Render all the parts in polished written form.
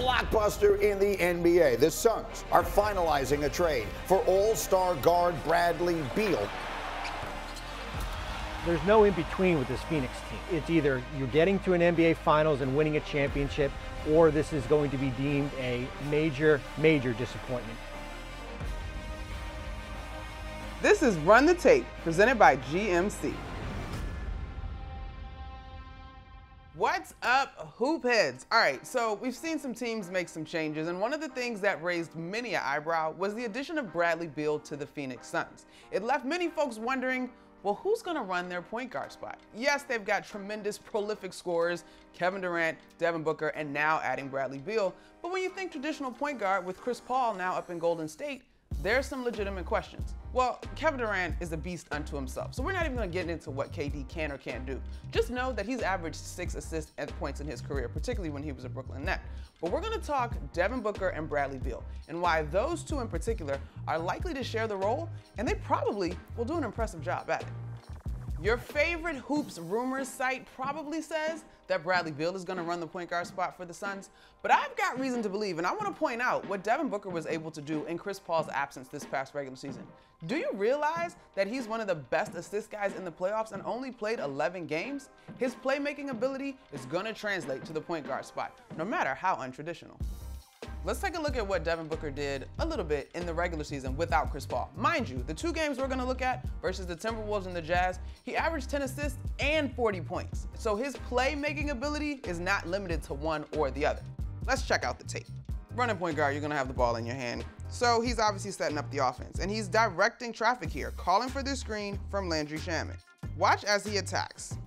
blockbuster in the NBA. The Suns are finalizing a trade for all-star guard Bradley Beal. There's no in-between with this Phoenix team. It's either you're getting to an NBA Finals and winning a championship, or this is going to be deemed a major, major disappointment. This is Run the Tape, presented by GMC. What's up, hoop heads? All right, so we've seen some teams make some changes, and one of the things that raised many an eyebrow was the addition of Bradley Beal to the Phoenix Suns. It left many folks wondering, well, who's gonna run their point guard spot? Yes, they've got tremendous, prolific scorers, Kevin Durant, Devin Booker, and now adding Bradley Beal, but when you think traditional point guard with Chris Paul now up in Golden State, there's some legitimate questions. Well, Kevin Durant is a beast unto himself, so we're not even gonna get into what KD can or can't do. Just know that he's averaged 6 assists and points in his career, particularly when he was a Brooklyn Net. But we're gonna talk Devin Booker and Bradley Beal, and why those two in particular are likely to share the role, and they probably will do an impressive job at it. Your favorite hoops rumors site probably says that Bradley Beal is going to run the point guard spot for the Suns, but I've got reason to believe, and I want to point out what Devin Booker was able to do in Chris Paul's absence this past regular season. Do you realize that he's one of the best assist guys in the playoffs and only played 11 games? His playmaking ability is going to translate to the point guard spot, no matter how untraditional. Let's take a look at what Devin Booker did a little bit in the regular season without Chris Paul. Mind you, the 2 games we're gonna look at versus the Timberwolves and the Jazz, he averaged 10 assists and 40 points. So his playmaking ability is not limited to one or the other. Let's check out the tape. Running point guard, you're gonna have the ball in your hand. So he's obviously setting up the offense, and he's directing traffic here, calling for this screen from Landry Shamet. Watch as he attacks.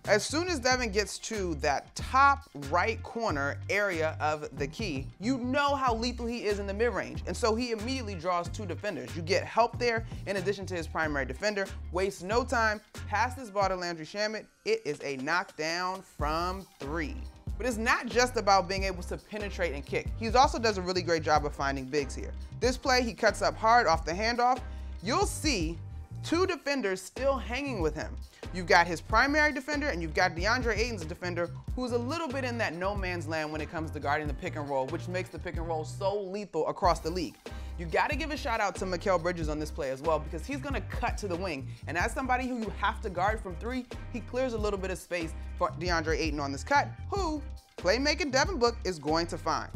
As soon as Devin gets to that top right corner area of the key, you know how lethal he is in the mid-range. And so he immediately draws 2 defenders. You get help there in addition to his primary defender. Wastes no time, pass this ball to Landry Shamet. It is a knockdown from 3. But it's not just about being able to penetrate and kick. He also does a really great job of finding bigs here. This play, he cuts up hard off the handoff. You'll see 2 defenders still hanging with him. You've got his primary defender, and you've got DeAndre Ayton's defender, who's a little bit in that no man's land when it comes to guarding the pick and roll, which makes the pick and roll so lethal across the league. You gotta give a shout out to Mikal Bridges on this play as well, because he's gonna cut to the wing. And as somebody who you have to guard from 3, he clears a little bit of space for DeAndre Ayton on this cut, who playmaker Devin Booker is going to find.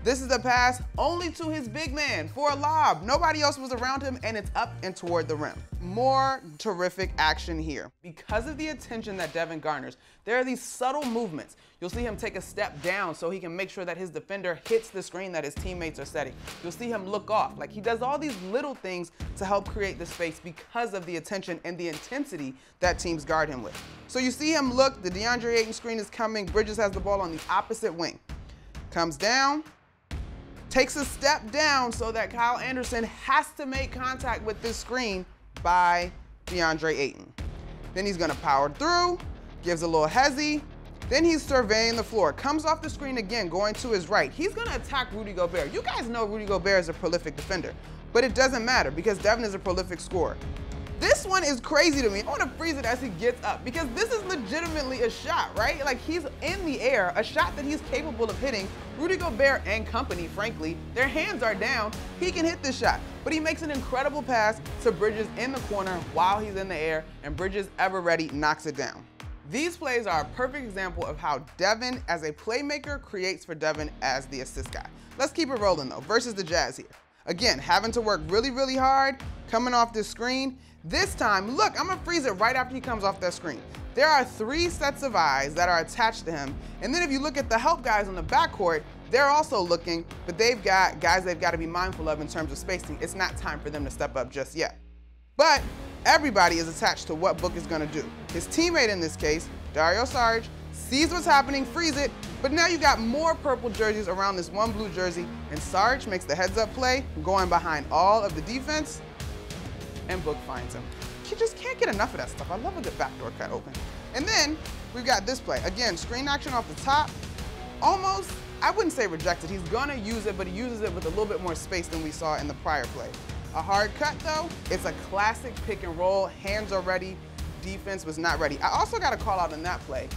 This is a pass only to his big man for a lob. Nobody else was around him, and it's up and toward the rim. More terrific action here. Because of the attention that Devin garners, there are these subtle movements. You'll see him take a step down so he can make sure that his defender hits the screen that his teammates are setting. You'll see him look off. Like, he does all these little things to help create the space because of the attention and the intensity that teams guard him with. So you see him look, the DeAndre Ayton screen is coming. Bridges has the ball on the opposite wing. Comes down. Takes a step down so that Kyle Anderson has to make contact with this screen by DeAndre Ayton. Then he's gonna power through, gives a little hezzy, then he's surveying the floor, comes off the screen again, going to his right. He's gonna attack Rudy Gobert. You guys know Rudy Gobert is a prolific defender, but it doesn't matter because Devin is a prolific scorer. This one is crazy to me. I want to freeze it as he gets up because this is legitimately a shot, right? Like, he's in the air, a shot that he's capable of hitting. Rudy Gobert and company, frankly, their hands are down. He can hit this shot, but he makes an incredible pass to Bridges in the corner while he's in the air, and Bridges, ever ready, knocks it down. These plays are a perfect example of how Devin, as a playmaker, creates for Devin as the assist guy. Let's keep it rolling, though, versus the Jazz here. Again, having to work really, really hard, coming off this screen. This time, look, I'm gonna freeze it right after he comes off that screen. There are 3 sets of eyes that are attached to him. And then if you look at the help guys on the backcourt, they're also looking, but they've got guys they've got to be mindful of in terms of spacing. It's not time for them to step up just yet. But everybody is attached to what Book is gonna do. His teammate in this case, Dario Saric, sees what's happening, frees it, but now you got more purple jerseys around this one blue jersey, and Saric makes the heads-up play, going behind all of the defense, and Book finds him. You just can't get enough of that stuff. I love a good backdoor cut open. And then we've got this play. Again, screen action off the top. Almost, I wouldn't say rejected. He's gonna use it, but he uses it with a little bit more space than we saw in the prior play. A hard cut though, it's a classic pick and roll. Hands are ready, defense was not ready. I also gotta call out in that play,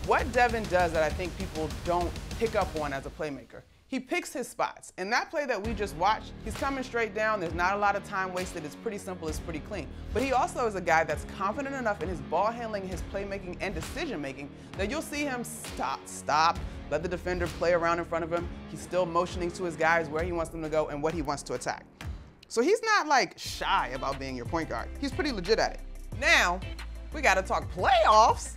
what Devin does that I think people don't pick up on as a playmaker. He picks his spots. In that play that we just watched, he's coming straight down. There's not a lot of time wasted. It's pretty simple. It's pretty clean. But he also is a guy that's confident enough in his ball handling, his playmaking, and decision making that you'll see him stop, let the defender play around in front of him. He's still motioning to his guys where he wants them to go and what he wants to attack. So he's not like shy about being your point guard. He's pretty legit at it. Now, we gotta talk playoffs.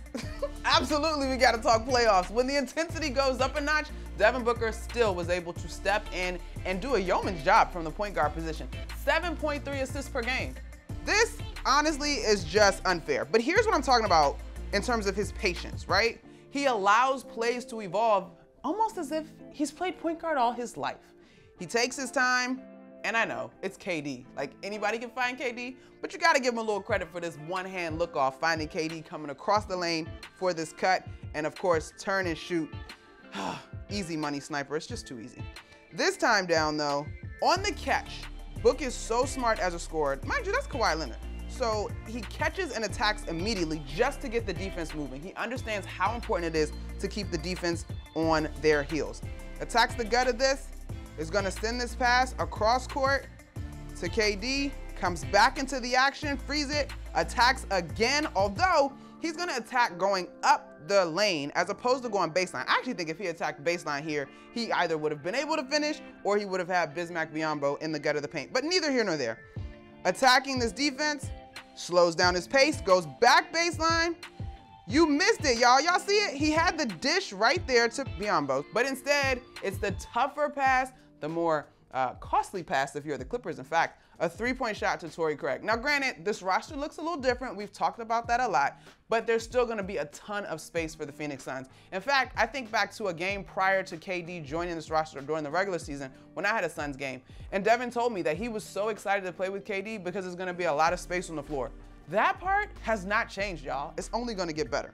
Absolutely, we gotta talk playoffs. When the intensity goes up a notch, Devin Booker still was able to step in and do a yeoman's job from the point guard position. 7.3 assists per game. This, honestly, is just unfair. But here's what I'm talking about in terms of his patience, right? He allows plays to evolve almost as if he's played point guard all his life. He takes his time, and I know, it's KD. Like, anybody can find KD, but you gotta give him a little credit for this one-hand look-off, finding KD coming across the lane for this cut, and of course, turn and shoot. Easy money sniper, it's just too easy. This time down though, on the catch, Book is so smart as a scorer. Mind you, that's Kawhi Leonard. So he catches and attacks immediately just to get the defense moving. He understands how important it is to keep the defense on their heels. Attacks the gut of this, is gonna send this pass across court to KD, comes back into the action, frees it, attacks again, although he's gonna attack going up the lane as opposed to going baseline. I actually think if he attacked baseline here, he either would have been able to finish or he would have had Bismack Biyombo in the gut of the paint, but neither here nor there. Attacking this defense, slows down his pace, goes back baseline. You missed it, y'all. Y'all see it? He had the dish right there to Biyombo, but instead, it's the tougher pass, the more costly pass if you're the Clippers, in fact, a three-point shot to Torrey Craig. Now granted, this roster looks a little different. We've talked about that a lot, but there's still gonna be a ton of space for the Phoenix Suns. In fact, I think back to a game prior to KD joining this roster during the regular season when I had a Suns game, and Devin told me that he was so excited to play with KD because there's gonna be a lot of space on the floor. That part has not changed, y'all. It's only gonna get better.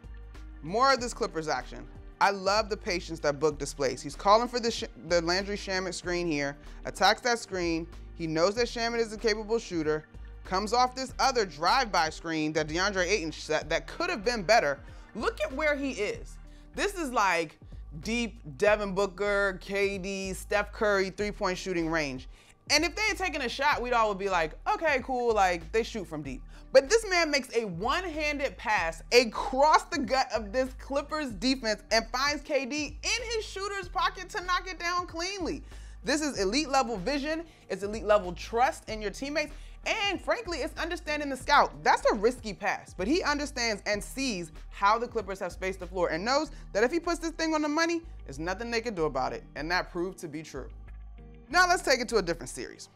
More of this Clippers action. I love the patience that Book displays. He's calling for the Landry Shamet screen here, attacks that screen. He knows that Shamet is a capable shooter, comes off this other drive-by screen that DeAndre Ayton set that could have been better. Look at where he is. This is like deep Devin Booker, KD, Steph Curry three-point shooting range. And if they had taken a shot, we'd all would be like, okay, cool, like they shoot from deep. But this man makes a one-handed pass across the gut of this Clippers defense and finds KD in his shooter's pocket to knock it down cleanly. This is elite level vision, it's elite level trust in your teammates, and frankly, it's understanding the scout. That's a risky pass, but he understands and sees how the Clippers have spaced the floor and knows that if he puts this thing on the money, there's nothing they can do about it, and that proved to be true. Now let's take it to a different series.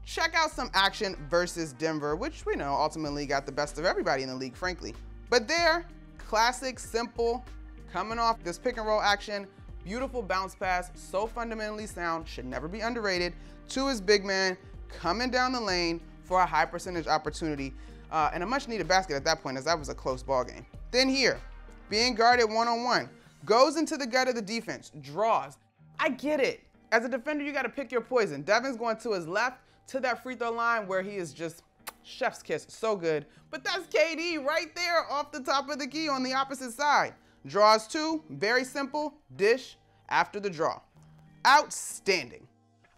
Check out some action versus Denver, which we know ultimately got the best of everybody in the league, frankly. But there, classic, simple, coming off this pick and roll action, beautiful bounce pass, so fundamentally sound, should never be underrated, to his big man, coming down the lane for a high percentage opportunity, and a much needed basket at that point, as that was a close ball game. Then here, being guarded one-on-one, goes into the gut of the defense, draws. I get it. As a defender, you gotta pick your poison. Devin's going to his left, to that free throw line where he is just chef's kiss, so good. But that's KD right there off the top of the key on the opposite side. Draws two, very simple, dish after the draw. Outstanding.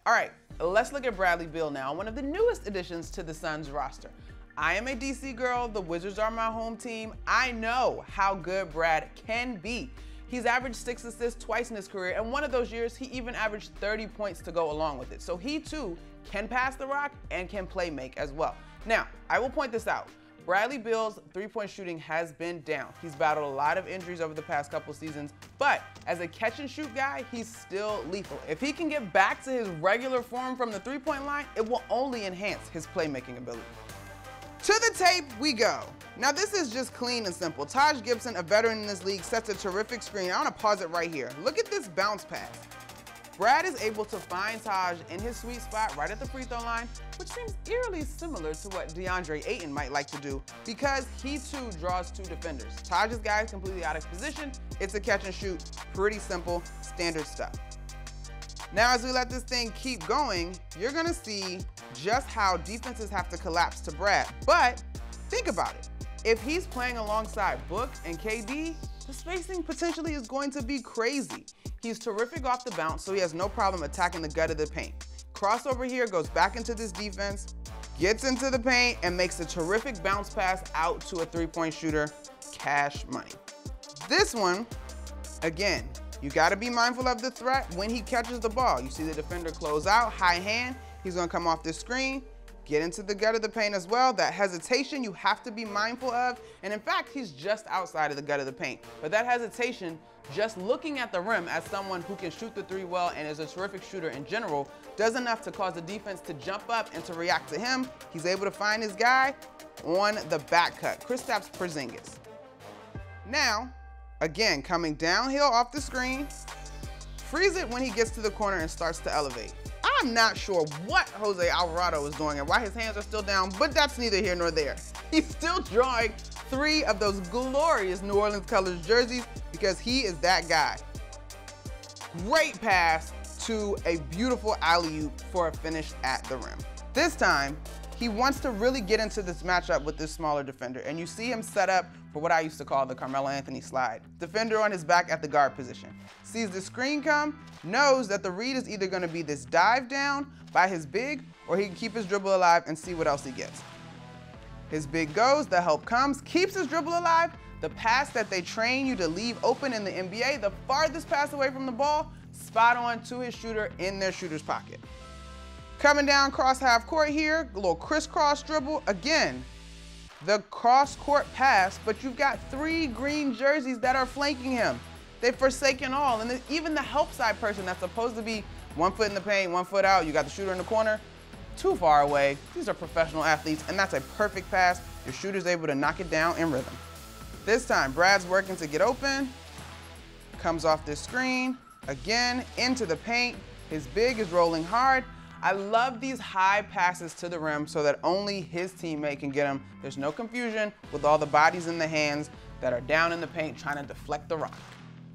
All right, let's look at Bradley Beal now, one of the newest additions to the Suns roster. I am a DC girl, the Wizards are my home team. I know how good Brad can be. He's averaged 6 assists twice in his career, and one of those years, he even averaged 30 points to go along with it. So he too can pass the rock and can play make as well. Now, I will point this out. Bradley Beal's three-point shooting has been down. He's battled a lot of injuries over the past couple seasons, but as a catch and shoot guy, he's still lethal. If he can get back to his regular form from the three-point line, it will only enhance his playmaking ability. To the tape we go. Now this is just clean and simple. Taj Gibson, a veteran in this league, sets a terrific screen. I want to pause it right here. Look at this bounce pass. Brad is able to find Taj in his sweet spot right at the free throw line, which seems eerily similar to what DeAndre Ayton might like to do because he too draws two defenders. Taj's guy is completely out of position. It's a catch and shoot, pretty simple, standard stuff. Now as we let this thing keep going, you're gonna see just how defenses have to collapse to Brad. But think about it. If he's playing alongside Book and KD, the spacing potentially is going to be crazy. He's terrific off the bounce, so he has no problem attacking the gut of the paint. Crossover here, goes back into this defense, gets into the paint, and makes a terrific bounce pass out to a three-point shooter. Cash money. This one, again, you gotta be mindful of the threat when he catches the ball. You see the defender close out, high hand, he's gonna come off this screen, get into the gut of the paint as well. That hesitation you have to be mindful of. And in fact, he's just outside of the gut of the paint. But that hesitation, just looking at the rim as someone who can shoot the three well and is a terrific shooter in general, does enough to cause the defense to jump up and to react to him. He's able to find his guy on the back cut. Kristaps Porzingis. Now, again, coming downhill off the screen, frees it when he gets to the corner and starts to elevate. I'm not sure what Jose Alvarado is doing and why his hands are still down, but that's neither here nor there. He's still drawing 3 of those glorious New Orleans colors jerseys because he is that guy. Great pass to a beautiful alley-oop for a finish at the rim. This time, he wants to really get into this matchup with this smaller defender, and you see him set up for what I used to call the Carmelo Anthony slide. Defender on his back at the guard position. Sees the screen come, knows that the read is either gonna be this dive down by his big, or he can keep his dribble alive and see what else he gets. His big goes, the help comes, keeps his dribble alive. The pass that they train you to leave open in the NBA, the farthest pass away from the ball, spot on to his shooter in their shooter's pocket. Coming down cross half court here, a little crisscross dribble. Again, the cross court pass, but you've got 3 green jerseys that are flanking him. They've forsaken all, and even the help side person that's supposed to be 1 foot in the paint, 1 foot out, you got the shooter in the corner, too far away. These are professional athletes, and that's a perfect pass. Your shooter's able to knock it down in rhythm. This time, Brad's working to get open, comes off this screen, again, into the paint. His big is rolling hard. I love these high passes to the rim so that only his teammate can get them. There's no confusion with all the bodies in the hands that are down in the paint trying to deflect the rock.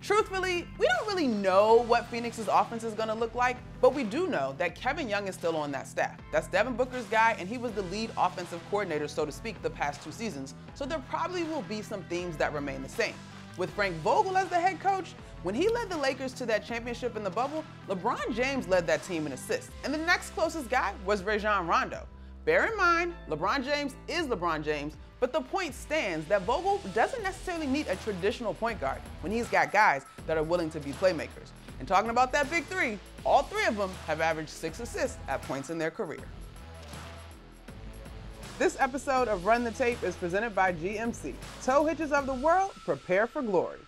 Truthfully, we don't really know what Phoenix's offense is gonna look like, but we do know that Kevin Young is still on that staff. That's Devin Booker's guy, and he was the lead offensive coordinator, so to speak, the past 2 seasons. So there probably will be some themes that remain the same. With Frank Vogel as the head coach, when he led the Lakers to that championship in the bubble, LeBron James led that team in assists, and the next closest guy was Rajon Rondo. Bear in mind, LeBron James is LeBron James, but the point stands that Vogel doesn't necessarily need a traditional point guard when he's got guys that are willing to be playmakers. And talking about that big 3, all 3 of them have averaged 6 assists at points in their career. This episode of Run the Tape is presented by GMC. Tow hitches of the world, prepare for glory.